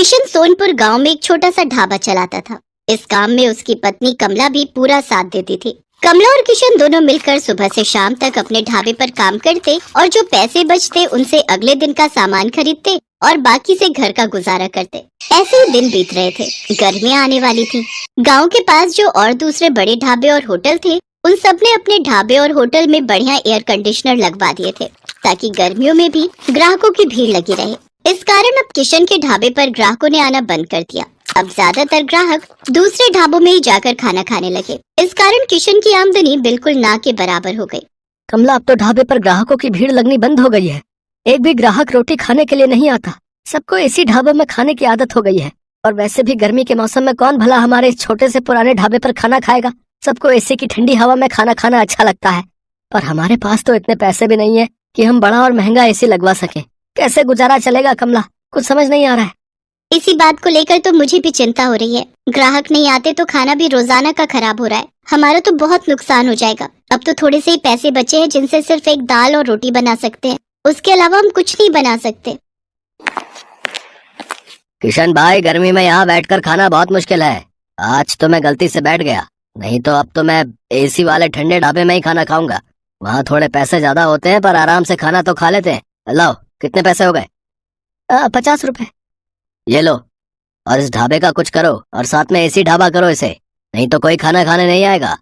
किशन सोनपुर गांव में एक छोटा सा ढाबा चलाता था। इस काम में उसकी पत्नी कमला भी पूरा साथ देती थी। कमला और किशन दोनों मिलकर सुबह से शाम तक अपने ढाबे पर काम करते और जो पैसे बचते उनसे अगले दिन का सामान खरीदते और बाकी से घर का गुजारा करते। ऐसे ही दिन बीत रहे थे। गर्मियां आने वाली थी। गांव के पास जो और दूसरे बड़े ढाबे और होटल थे, उन सब ने अपने ढाबे और होटल में बढ़िया एयर कंडीशनर लगवा दिए थे ताकि गर्मियों में भी ग्राहकों की भीड़ लगी रहे। इस कारण अब किशन के ढाबे पर ग्राहकों ने आना बंद कर दिया। अब ज्यादातर ग्राहक दूसरे ढाबों में ही जाकर खाना खाने लगे। इस कारण किशन की आमदनी बिल्कुल ना के बराबर हो गई। कमला, अब तो ढाबे पर ग्राहकों की भीड़ लगनी बंद हो गई है। एक भी ग्राहक रोटी खाने के लिए नहीं आता। सबको इसी ढाबों में खाने की आदत हो गई है। और वैसे भी गर्मी के मौसम में कौन भला हमारे इस छोटे से पुराने ढाबे पर खाना खाएगा। सबको एसी की ठंडी हवा में खाना खाना अच्छा लगता है, पर हमारे पास तो इतने पैसे भी नहीं है कि हम बड़ा और महंगा एसी लगवा सके। कैसे गुजारा चलेगा कमला, कुछ समझ नहीं आ रहा है। इसी बात को लेकर तो मुझे भी चिंता हो रही है। ग्राहक नहीं आते तो खाना भी रोजाना का खराब हो रहा है। हमारा तो बहुत नुकसान हो जाएगा। अब तो थोड़े से ही पैसे बचे हैं जिनसे सिर्फ एक दाल और रोटी बना सकते हैं। उसके अलावा हम कुछ नहीं बना सकते। किशन भाई, गर्मी में यहाँ बैठकर खाना बहुत मुश्किल है। आज तो मैं गलती से बैठ गया, नहीं तो अब तो मैं एसी वाले ठंडे ढाबे में ही खाना खाऊंगा। वहाँ थोड़े पैसे ज्यादा होते हैं पर आराम से खाना तो खा लेते हैं। लो, कितने पैसे हो गए? 50 रुपए। ये लो, और इस ढाबे का कुछ करो और साथ में एसी ढाबा करो इसे, नहीं तो कोई खाना खाने नहीं आएगा।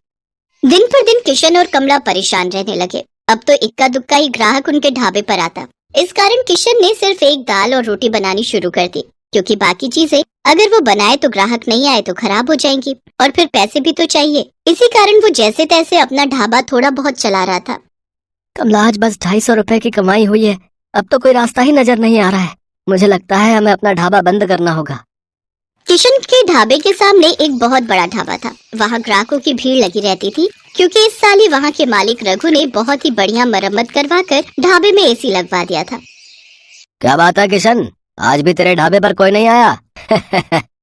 दिन पर दिन किशन और कमला परेशान रहने लगे। अब तो इक्का दुक्का ही ग्राहक उनके ढाबे पर आता। इस कारण किशन ने सिर्फ एक दाल और रोटी बनानी शुरू कर दी, क्योंकि बाकी चीजें अगर वो बनाए तो ग्राहक नहीं आए तो खराब हो जाएंगी और फिर पैसे भी तो चाहिए। इसी कारण वो जैसे तैसे अपना ढाबा थोड़ा बहुत चला रहा था। कमला, आज बस 250 रुपए की कमाई हुई है। अब तो कोई रास्ता ही नजर नहीं आ रहा है। मुझे लगता है हमें अपना ढाबा बंद करना होगा। किशन के ढाबे के सामने एक बहुत बड़ा ढाबा था। वहाँ ग्राहकों की भीड़ लगी रहती थी, क्योंकि इस साल ही वहाँ के मालिक रघु ने बहुत ही बढ़िया मरम्मत करवा कर ढाबे में एसी लगवा दिया था। क्या बात है किशन, आज भी तेरे ढाबे पर कोई नहीं आया?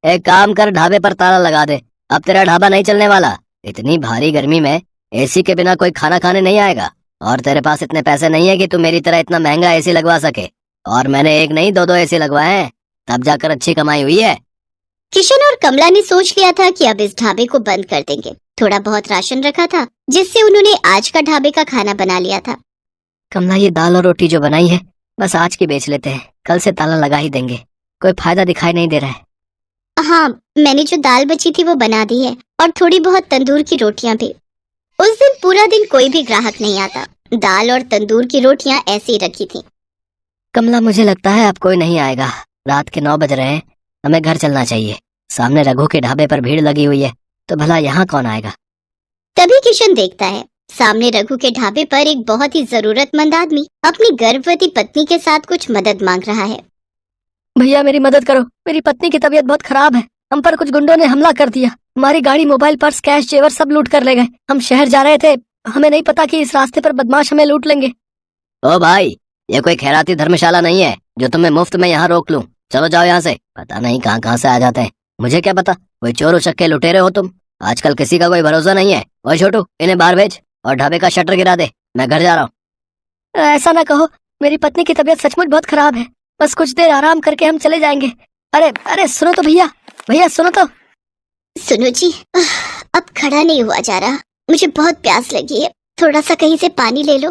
एक काम कर, ढाबे पर ताला लगा दे। अब तेरा ढाबा नहीं चलने वाला। इतनी भारी गर्मी में एसी के बिना कोई खाना खाने नहीं आएगा, और तेरे पास इतने पैसे नहीं है कि तू मेरी तरह इतना महंगा एसी लगवा सके। और मैंने एक नहीं दो एसी लगवाए हैं, तब जाकर अच्छी कमाई हुई है। किशन और कमला ने सोच लिया था कि अब इस ढाबे को बंद कर देंगे। थोड़ा बहुत राशन रखा था, जिससे उन्होंने आज का ढाबे का खाना बना लिया था। कमला, ये दाल और रोटी जो बनाई है बस आज की बेच लेते हैं, कल से ताला लगा ही देंगे। कोई फायदा दिखाई नहीं दे रहा है। हाँ, मैंने जो दाल बची थी वो बना दी है, और थोड़ी बहुत तंदूर की रोटियां भी। उस दिन पूरा दिन कोई भी ग्राहक नहीं आता। दाल और तंदूर की रोटियां ऐसे ही रखी थी। कमला, मुझे लगता है अब कोई नहीं आएगा। रात के 9 बज रहे हैं, हमें घर चलना चाहिए। सामने रघु के ढाबे पर भीड़ लगी हुई है, तो भला यहाँ कौन आएगा? तभी किशन देखता है सामने रघु के ढाबे पर एक बहुत ही जरूरतमंद आदमी अपनी गर्भवती पत्नी के साथ कुछ मदद मांग रहा है। भैया, मेरी मदद करो। मेरी पत्नी की तबीयत बहुत खराब है। हम पर कुछ गुंडों ने हमला कर दिया। हमारी गाड़ी, मोबाइल, पर्स, कैश, जेवर सब लूट कर ले गए। हम शहर जा रहे थे, हमें नहीं पता कि इस रास्ते पर बदमाश हमें लूट लेंगे। ओ भाई, ये कोई खैराती धर्मशाला नहीं है जो तुम्हें मुफ्त में यहाँ रोक लूं। चलो जाओ यहाँ से। पता नहीं कहाँ कहाँ से आ जाते हैं, मुझे क्या पता। कोई चोर उचक्के लुटेरे हो तुम। आजकल किसी का कोई भरोसा नहीं है। ओए छोटू, इन्हें बाहर भेज और ढाबे का शटर गिरा दे। मैं घर जा रहा हूँ। ऐसा ना कहो, मेरी पत्नी की तबीयत सचमुच बहुत खराब है। बस कुछ देर आराम करके हम चले जाएंगे। अरे अरे, सुनो तो भैया, भैया सुनो तो। सुनो जी, अब खड़ा नहीं हुआ जा रहा। मुझे बहुत प्यास लगी है, थोड़ा सा कहीं से पानी ले लो।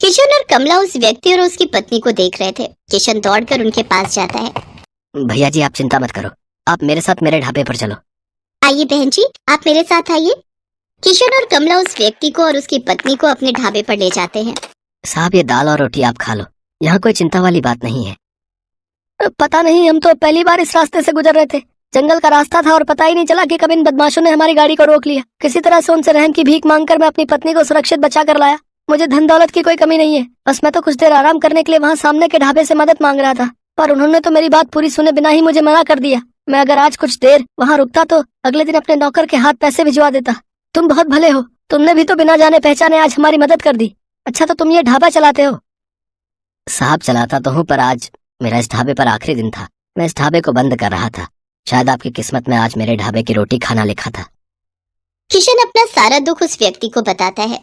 किशन और कमला उस व्यक्ति और उसकी पत्नी को देख रहे थे। किशन दौड़कर उनके पास जाता है। भैया जी, आप चिंता मत करो, आप मेरे साथ मेरे ढाबे पर चलो। आइए बहन जी, आप मेरे साथ आइए। किशन और कमला उस व्यक्ति को और उसकी पत्नी को अपने ढाबे पर ले जाते हैं। साहब, ये दाल और रोटी आप खा लो, यहाँ कोई चिंता वाली बात नहीं है। पता नहीं, हम तो पहली बार इस रास्ते से गुजर रहे थे। जंगल का रास्ता था और पता ही नहीं चला कि कब इन बदमाशों ने हमारी गाड़ी को रोक लिया। किसी तरह से उनसे रहम की भीख मांगकर मैं अपनी पत्नी को सुरक्षित बचा कर लाया। मुझे धन दौलत की कोई कमी नहीं है। बस मैं तो कुछ देर आराम करने के लिए वहाँ सामने के ढाबे से मदद मांग रहा था, पर उन्होंने तो मेरी बात पूरी सुने बिना ही मुझे मना कर दिया। मैं अगर आज कुछ देर वहाँ रुकता तो अगले दिन अपने नौकर के हाथ पैसे भिजवा देता। तुम बहुत भले हो, तुमने भी तो बिना जाने पहचाने आज हमारी मदद कर दी। अच्छा, तो तुम ये ढाबा चलाते हो? साहब, चलाता तो हूँ, पर आज मेरा इस ढाबे पर आखिरी दिन था। मैं इस ढाबे को बंद कर रहा था। शायद आपकी किस्मत में आज मेरे ढाबे की रोटी खाना लिखा था। किशन अपना सारा दुख उस व्यक्ति को बताता है।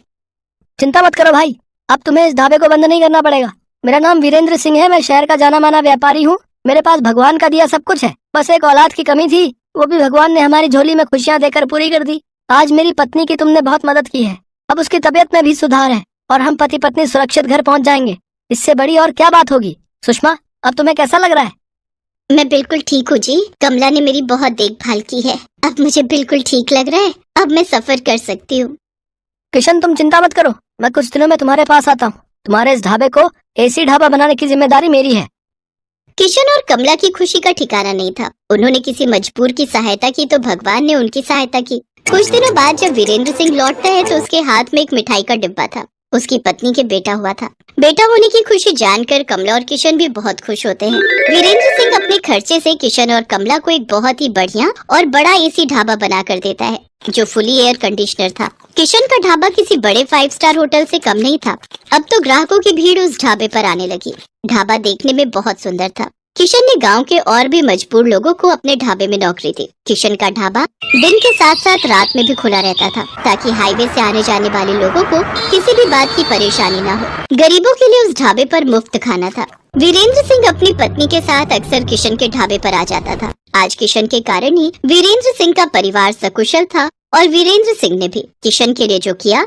चिंता मत करो भाई, अब तुम्हें इस ढाबे को बंद नहीं करना पड़ेगा। मेरा नाम वीरेंद्र सिंह है, मैं शहर का जाना माना व्यापारी हूँ मेरे पास भगवान का दिया सब कुछ है, बस एक औलाद की कमी थी, वो भी भगवान ने हमारी झोली में खुशियां देकर पूरी कर दी। आज मेरी पत्नी की तुमने बहुत मदद की है, अब उसकी तबीयत में भी सुधार है और हम पति पत्नी सुरक्षित घर पहुंच जाएंगे। इससे बड़ी और क्या बात होगी। सुषमा, अब तुम्हें कैसा लग रहा है? मैं बिल्कुल ठीक हूँ जी। कमला ने मेरी बहुत देखभाल की है, अब मुझे बिल्कुल ठीक लग रहा है। अब मैं सफर कर सकती हूँ। किशन, तुम चिंता मत करो, मैं कुछ दिनों में तुम्हारे पास आता हूँ। तुम्हारे इस ढाबे को एसी ढाबा बनाने की जिम्मेदारी मेरी है। किशन और कमला की खुशी का ठिकाना नहीं था। उन्होंने किसी मजबूर की सहायता की तो भगवान ने उनकी सहायता की। कुछ दिनों बाद जब वीरेंद्र सिंह लौटता है तो उसके हाथ में एक मिठाई का डिब्बा था। उसकी पत्नी के बेटा हुआ था। बेटा होने की खुशी जानकर कमला और किशन भी बहुत खुश होते हैं। वीरेंद्र सिंह अपने खर्चे से किशन और कमला को एक बहुत ही बढ़िया और बड़ा एसी ढाबा बना कर देता है, जो फुली एयर कंडीशनर था। किशन का ढाबा किसी बड़े 5 स्टार होटल से कम नहीं था। अब तो ग्राहकों की भीड़ उस ढाबे पर आने लगी। ढाबा देखने में बहुत सुंदर था। किशन ने गांव के और भी मजबूर लोगों को अपने ढाबे में नौकरी दी। किशन का ढाबा दिन के साथ साथ रात में भी खुला रहता था, ताकि हाईवे से आने जाने वाले लोगों को किसी भी बात की परेशानी ना हो। गरीबों के लिए उस ढाबे पर मुफ्त खाना था। वीरेंद्र सिंह अपनी पत्नी के साथ अक्सर किशन के ढाबे पर आ जाता था। आज किशन के कारण ही वीरेंद्र सिंह का परिवार सकुशल था और वीरेंद्र सिंह ने भी किशन के लिए जो किया